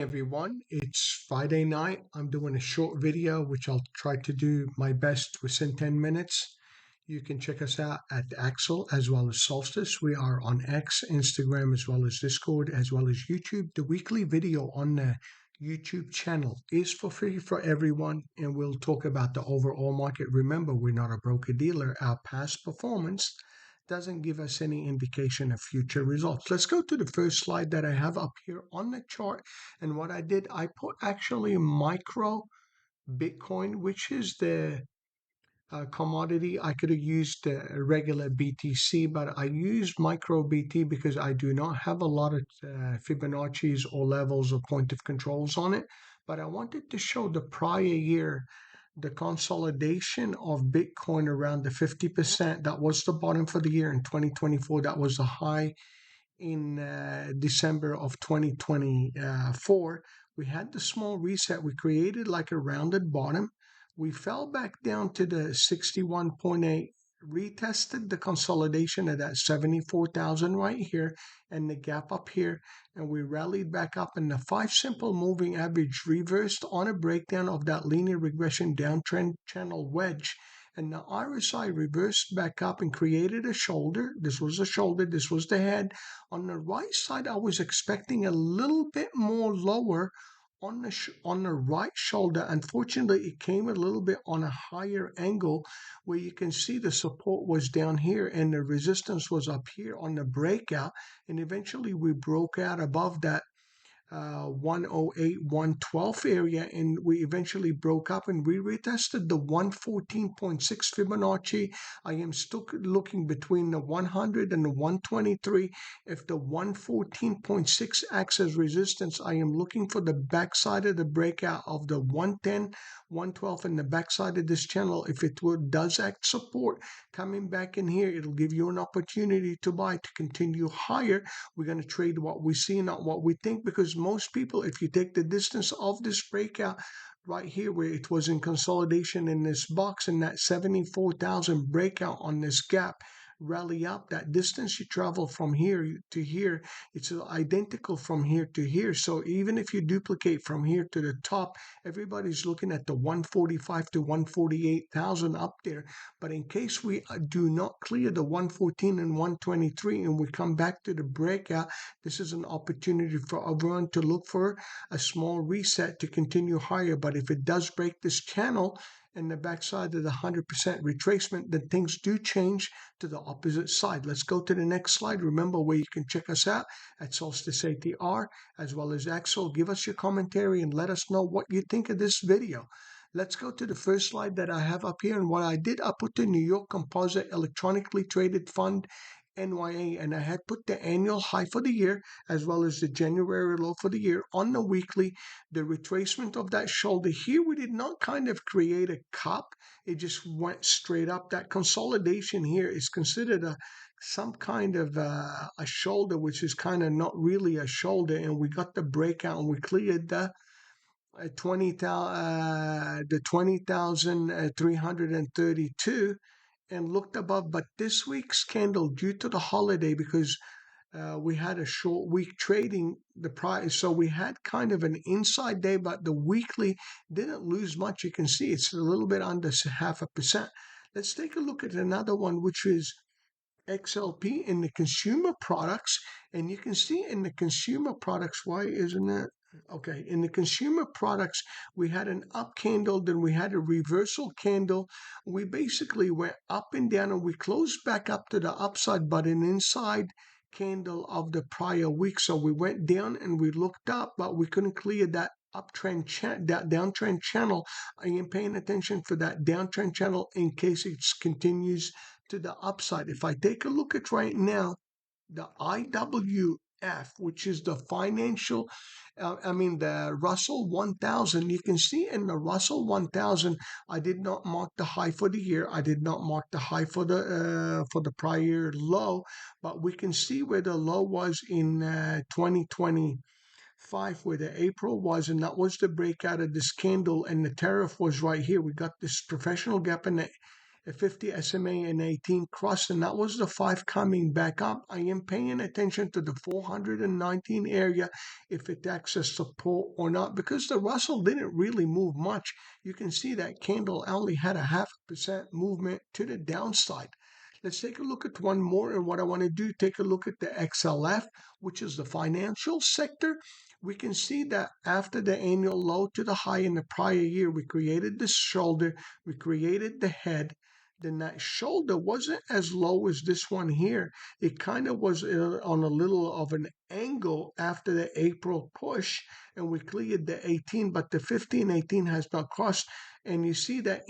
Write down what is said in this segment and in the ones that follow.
Everyone, it's Friday night. I'm doing a short video which I'll try to do my best within 10 minutes. You can check us out at Axel as well as Solstice. We are on X, Instagram, as well as Discord, as well as YouTube. The weekly video on the YouTube channel is for free for everyone, and we'll talk about the overall market. Remember, we're not a broker dealer. Our past performance doesn't give us any indication of future results. Let's go to the first slide that I have up here on the chart. And what I did, I put actually micro Bitcoin, which is the commodity. I could have used regular BTC, but I used micro BT because I do not have a lot of Fibonacci's or levels or point of controls on it. But I wanted to show the prior year, the consolidation of Bitcoin around the 50%. That was the bottom for the year in 2024. That was the high in December of 2024. We had the small reset. We created like a rounded bottom. We fell back down to the 61.8, retested the consolidation of that 74,000 right here and the gap up here, and we rallied back up, and the 5 simple moving average reversed on a breakdown of that linear regression downtrend channel wedge, and the RSI reversed back up and created a shoulder. This was a shoulder, this was the head. On the right side, I was expecting a little bit more lower on the right shoulder. Unfortunately, it came a little bit on a higher angle where you can see the support was down here and the resistance was up here on the breakout. And eventually we broke out above that 108, 112 area, and we eventually broke up and we retested the 114.6 Fibonacci. I am still looking between the 100 and the 123. If the 114.6 acts as resistance, I am looking for the backside of the breakout of the 110, 112 and the backside of this channel. If it does act support, coming back in here, it'll give you an opportunity to buy to continue higher. We're going to trade what we see, not what we think, because most people, if you take the distance of this breakout right here where it was in consolidation in this box and that 74,000 breakout on this gap, rally up, that distance you travel from here to here, it's identical from here to here. So even if you duplicate from here to the top, everybody's looking at the 145 to 148,000 up there. But in case we do not clear the 114 and 123 and we come back to the breakout, this is an opportunity for everyone to look for a small reset to continue higher. But if it does break this channel and the backside of the 100% retracement, then things do change to the opposite side. Let's go to the next slide. Remember where you can check us out at Solstice ATR as well as Axel. Give us your commentary and let us know what you think of this video. Let's go to the first slide that I have up here. And what I did, I put the New York Composite Electronically Traded Fund, NYA, and I had put the annual high for the year as well as the January low for the year on the weekly. The retracement of that shoulder here, we did not kind of create a cup. It just went straight up. That consolidation here is considered some kind of a shoulder, which is kind of not really a shoulder. And we got the breakout and we cleared the 20,332 and looked above. But this week's candle, due to the holiday, because we had a short week trading the price, so we had kind of an inside day, but the weekly didn't lose much. You can see it's a little bit under 0.5%. Let's take a look at another one, which is XLP in the consumer products. And you can see in the consumer products, why isn't it? Okay, in the consumer products, we had an up candle, then we had a reversal candle. We basically went up and down and we closed back up to the upside, but an inside candle of the prior week. So we went down and we looked up, but we couldn't clear that uptrend, that downtrend channel. I am paying attention for that downtrend channel in case it continues to the upside. If I take a look at right now, the IWF, which is the financial, the Russell 1000, you can see in the Russell 1000, I did not mark the high for the year. I did not mark the high for the prior low, but we can see where the low was in 2025, where the April was, and that was the breakout of this candle, and the tariff was right here. We got this professional gap in the 50 SMA and 18 crossed, and that was the 5 coming back up. I am paying attention to the 419 area, if it acts as support or not, because the Russell didn't really move much. You can see that candle only had a 0.5% movement to the downside. Let's take a look at one more, and what I want to do, take a look at the XLF, which is the financial sector. We can see that after the annual low to the high in the prior year, we created this shoulder, we created the head. Then that shoulder wasn't as low as this one here. It kind of was on a little of an angle after the April push, and we cleared the 18, but the 15, 18 has not crossed. And you see that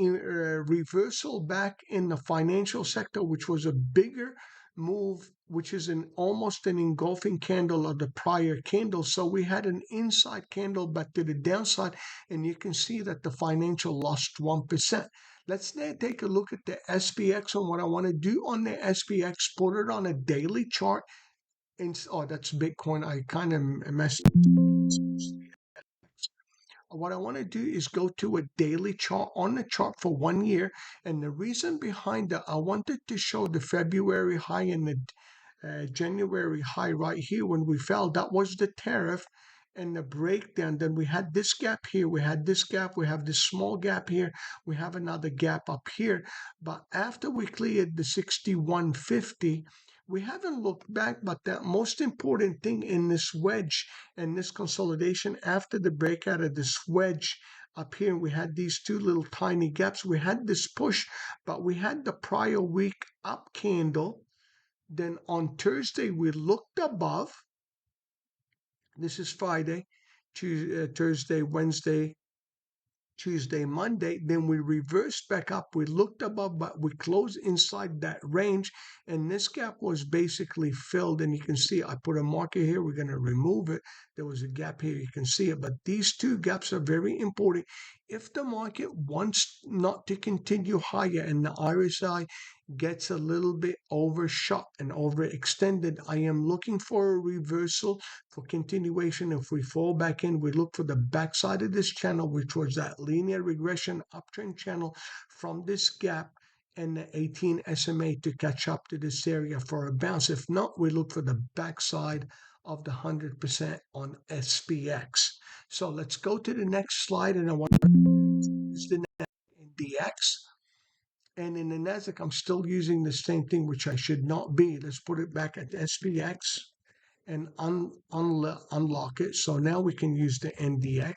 reversal back in the financial sector, which was a bigger move, which is almost an engulfing candle of the prior candle. So we had an inside candle back to the downside, and you can see that the financial lost 1%. Let's now take a look at the SPX, and what I want to do on the SPX, put it on a daily chart. And oh, that's Bitcoin. I kind of messed up. What I want to do is go to a daily chart on the chart for 1 year. And the reason behind that, I wanted to show the February high and the January high right here when we fell. That was the tariff and the breakdown. Then we had this gap here. We had this gap. We have this small gap here. We have another gap up here. But after we cleared the 6150, we haven't looked back, but the most important thing in this wedge and this consolidation after the breakout of this wedge up here, we had these two little tiny gaps. We had this push, but we had the prior week up candle. Then on Thursday, we looked above. This is Friday, Thursday, Wednesday, Tuesday, Monday, then we reversed back up. We looked above, but we closed inside that range, and this gap was basically filled. And you can see I put a marker here. We're going to remove it. There was a gap here. You can see it, but these two gaps are very important. If the market wants not to continue higher and the RSI gets a little bit overshot and overextended, I am looking for a reversal for continuation. If we fall back in, we look for the backside of this channel, which was that linear regression uptrend channel from this gap and the 18 SMA to catch up to this area for a bounce. If not, we look for the backside of the 100% on SPX. So let's go to the next slide, and I want to use the NDX. And in the Nasdaq, I'm still using the same thing, which I should not be. Let's put it back at SPX and unlock it. So now we can use the NDX.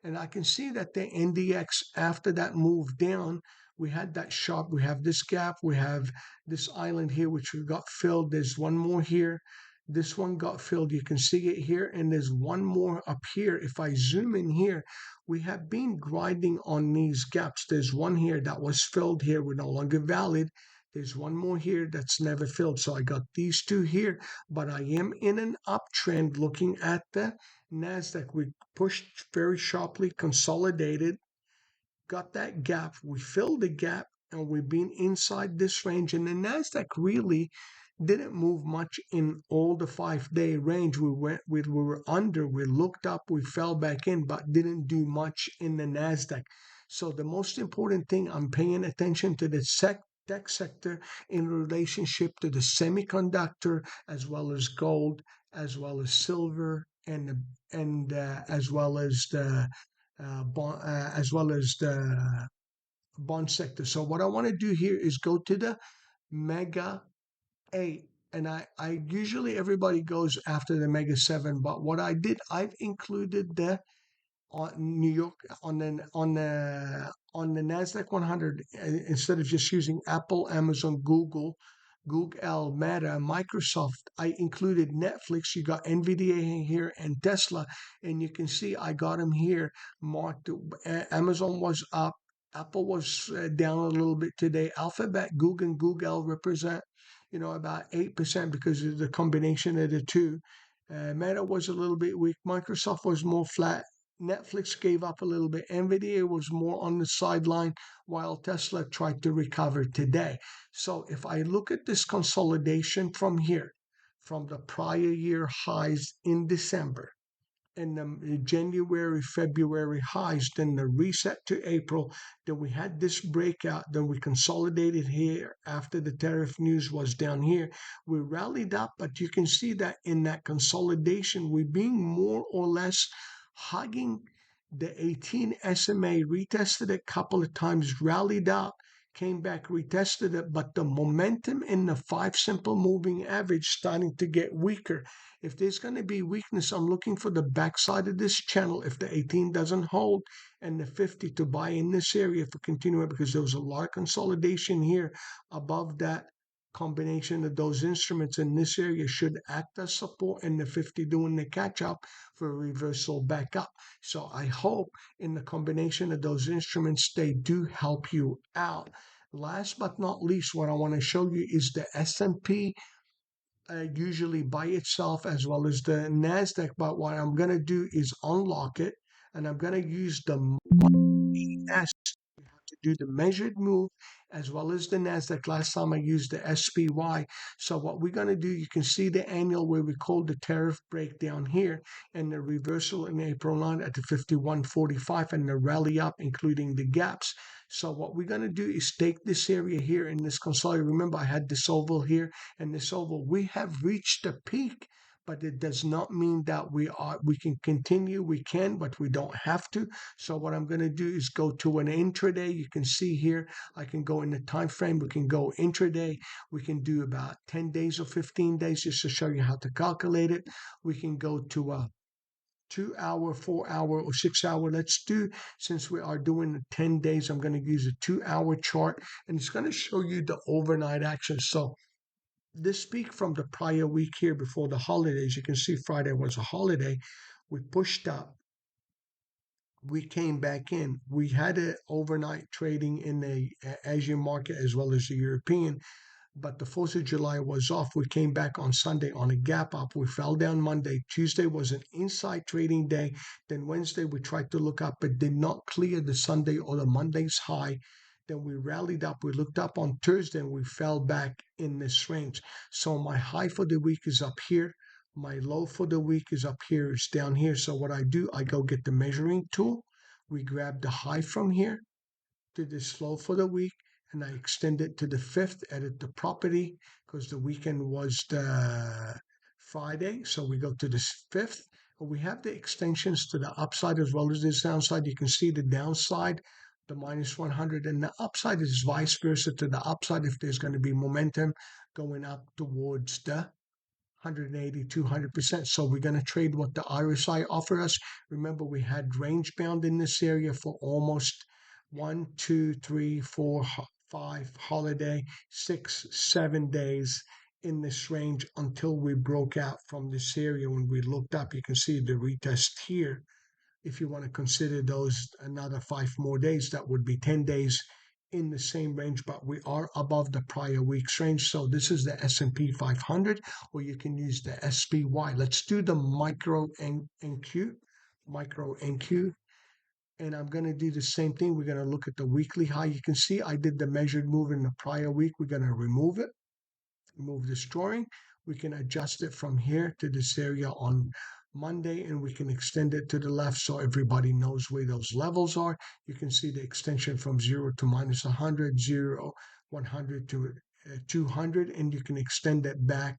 And I can see that the NDX, after that move down, we had that sharp, we have this gap, we have this island here, which we got filled. There's one more here. This one got filled. You can see it here. And there's one more up here. If I zoom in here, we have been grinding on these gaps. There's one here that was filled here. We're no longer valid. There's one more here that's never filled. So I got these two here, but I am in an uptrend looking at the Nasdaq. We pushed very sharply, consolidated, got that gap. We filled the gap, and we've been inside this range. And the Nasdaq really didn't move much in all the 5-day range. We were under, we looked up, we fell back in, but didn't do much in the Nasdaq. So the most important thing, I'm paying attention to the tech sector in relationship to the semiconductor, as well as gold, as well as silver, and as well as the bond sector. So what I want to do here is go to the mega 8, and I usually everybody goes after the mega 7, but what I did, I've included the New York on the Nasdaq 100 instead of just using Apple, Amazon, Google, Meta, Microsoft. I included Netflix. You got nvda here and Tesla, and you can see I got them here marked. Amazon was up, Apple was down a little bit today. Alphabet, Google, and Googl represent about 8% because of the combination of the two. Meta was a little bit weak. Microsoft was more flat. Netflix gave up a little bit. NVDA was more on the sideline, while Tesla tried to recover today. So if I look at this consolidation from here, from the prior year highs in December, and the January, February highs, then the reset to April, then we had this breakout, then we consolidated here after the tariff news was down here. We rallied up, but you can see that in that consolidation, we're being more or less hugging the 18 SMA, retested it a couple of times, rallied up, came back, retested it, but the momentum in the 5 simple moving average starting to get weaker. If there's going to be weakness, I'm looking for the backside of this channel. If the 18 doesn't hold and the 50 to buy in this area for continuing, because there was a lot of consolidation here above that combination of those instruments in this area should act as support, and the 50 doing the catch up for a reversal back up. So I hope in the combination of those instruments, they do help you out. Last but not least, what I want to show you is the S&P usually by itself as well as the Nasdaq. But what I'm going to do is unlock it, and I'm going to use the S to do the measured move as well as the Nasdaq. Last time I used the SPY. So what we're going to do, you can see the annual where we called the tariff breakdown here, and the reversal in April 9 at the 51.45, and the rally up including the gaps. So what we're going to do is take this area here in this consolidation. Remember, I had this oval here and this oval. We have reached the peak, but it does not mean that we can continue. We can, but we don't have to. So what I'm going to do is go to an intraday. You can see here, I can go in the time frame. We can go intraday. We can do about 10 days or 15 days just to show you how to calculate it. We can go to a 2-hour, 4-hour, or 6-hour. Let's do, since we are doing 10 days, I'm going to use a 2-hour chart, and it's going to show you the overnight action. So this peak from the prior week here before the holidays, you can see Friday was a holiday. We pushed up, we came back in. We had it overnight trading in the Asian market as well as the European, but the 4th of July was off. We came back on Sunday on a gap up. We fell down Monday. Tuesday was an inside trading day. Then Wednesday, we tried to look up, but did not clear the Sunday or the Monday's high. Then we rallied up. We looked up on Thursday and we fell back in this range. So my high for the week is up here. My low for the week is up here. It's down here. So what I do, I go get the measuring tool. We grab the high from here to this low for the week, and I extend it to the 5th, edit the property because the weekend was the Friday. So we go to the 5th. We have the extensions to the upside as well as the downside. You can see the downside, the minus 100, and the upside is vice versa to the upside if there's going to be momentum going up towards the 180, 200%. So we're going to trade what the RSI offer us. Remember, we had range bound in this area for almost 1, 2, 3, 4, 5 holiday, 6, 7 days in this range until we broke out from this area. When we looked up, you can see the retest here. If you want to consider those another 5 more days, that would be 10 days in the same range, but we are above the prior week's range. So this is the S&P 500, or you can use the SPY. Let's do the micro NQ, and I'm going to do the same thing. We're going to look at the weekly high. You can see I did the measured move in the prior week. We're going to remove it, remove this drawing. We can adjust it from here to this area on Monday, and we can extend it to the left so everybody knows where those levels are. You can see the extension from 0 to minus 100, 0, 100 to 200, and you can extend it back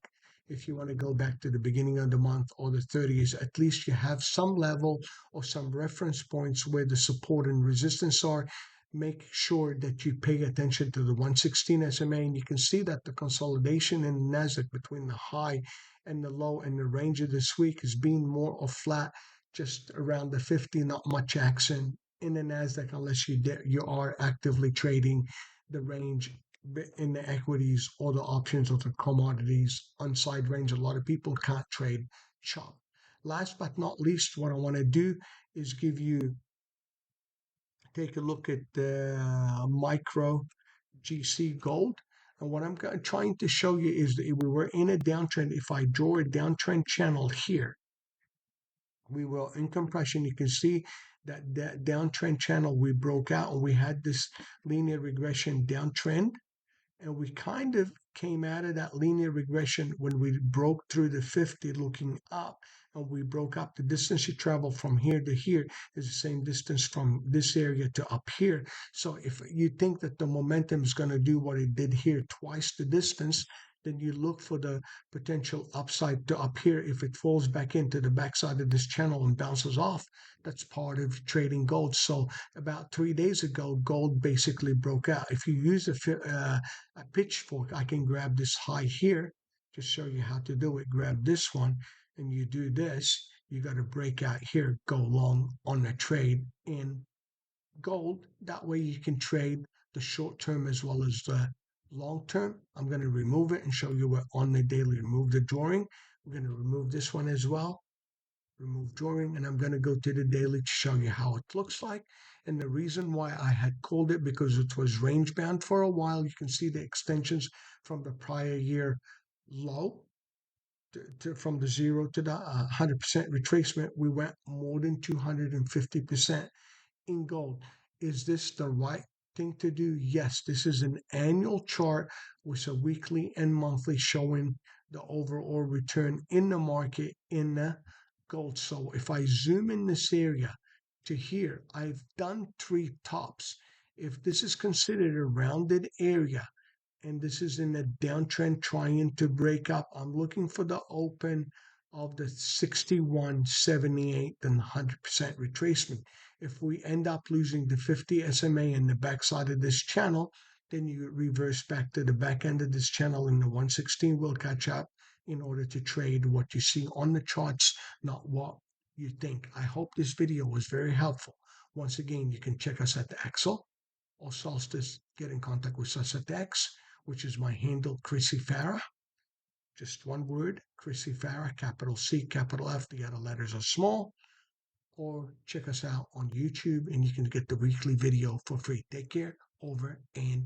if you want to go back to the beginning of the month or the 30s. At least you have some level or some reference points where the support and resistance are. Make sure that you pay attention to the 116 SMA, and you can see that the consolidation in the Nasdaq between the high and the low and the range of this week is being more or flat, just around the 50. Not much action in the Nasdaq unless you are actively trading the range in the equities or the options or the commodities on-side range. A lot of people can't trade chop. Last but not least, what I want to do is take a look at the micro GC gold. And what I'm trying to show you is that we were in a downtrend. If I draw a downtrend channel here, we were in compression. You can see that downtrend channel we broke out, and we had this linear regression downtrend. And we kind of came out of that linear regression when we broke through the 50 looking up, and we broke up. The distance you travel from here to here is the same distance from this area to up here. So if you think that the momentum is going to do what it did here, twice the distance, then you look for the potential upside to up here. If it falls back into the backside of this channel and bounces off, that's part of trading gold. So about 3 days ago, gold basically broke out. If you use a pitchfork, I can grab this high here to show you how to do it. Grab this one and you do this. You got to break out here, go long on a trade in gold. That way you can trade the short term as well as the long term. I'm going to remove it and show you what on the daily. Remove the drawing. We're going to remove this one as well. Remove drawing, and I'm going to go to the daily to show you how it looks like. And the reason why I had called it, because it was range bound for a while. You can see the extensions from the prior year low from the 0 to the 100% retracement. We went more than 250% in gold. Is this the right thing to do? Yes, this is an annual chart with a weekly and monthly showing the overall return in the market in the gold. So if I zoom in this area to here, I've done 3 tops. If this is considered a rounded area, and this is in a downtrend trying to break up, I'm looking for the open of the 61, 78, and 100% retracement. If we end up losing the 50 SMA in the backside of this channel, then you reverse back to the back end of this channel and the 116 will catch up in order to trade what you see on the charts, not what you think. I hope this video was very helpful. Once again, you can check us at the Excel or Solstice. Get in contact with us at the X, which is my handle, Chrissy Farah. Just one word, Chrissy Farah, capital C, capital F. The other letters are small. Or check us out on YouTube and you can get the weekly video for free. Take care. Over and